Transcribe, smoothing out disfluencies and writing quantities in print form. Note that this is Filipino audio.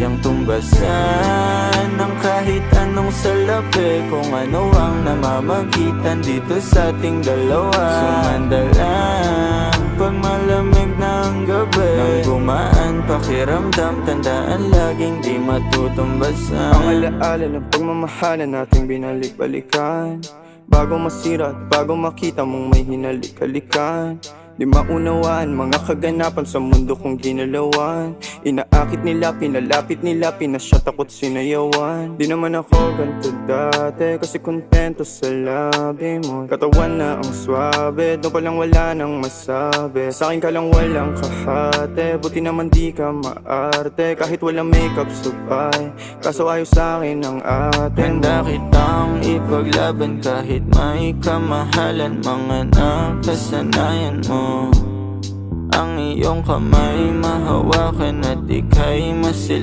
kayang tumbasan ng kahit anong salapi, kung ano ang namamagitan dito sa ating dalawa. Sumanda lang pag malamig na ang gabi, nang gumaan pakiramdam, tandaan laging di matutumbasan. Ang alaala ng pagmamahalan nating binalik-balikan, bago masira at bago makita mong may hinalik-halikan. Di maunawaan mga kaganapan sa mundo kong ginalawan. Inaakit nila, pinalapit nila, pinasyat ako't sinayawan. Di naman ako ganito dati, kasi kontento sa labi mo. Katawan na ang swabe, doon palang wala nang masabi. Sa'kin ka lang walang kahate, buti naman di ka maarte. Kahit walang makeup sabay, kaso ayos sa'kin ang atin. Handa kitang ipaglaban kahit may kamahalan, mga nakasanayan mo. Ang iyong kamay mahawakan at ika'y masil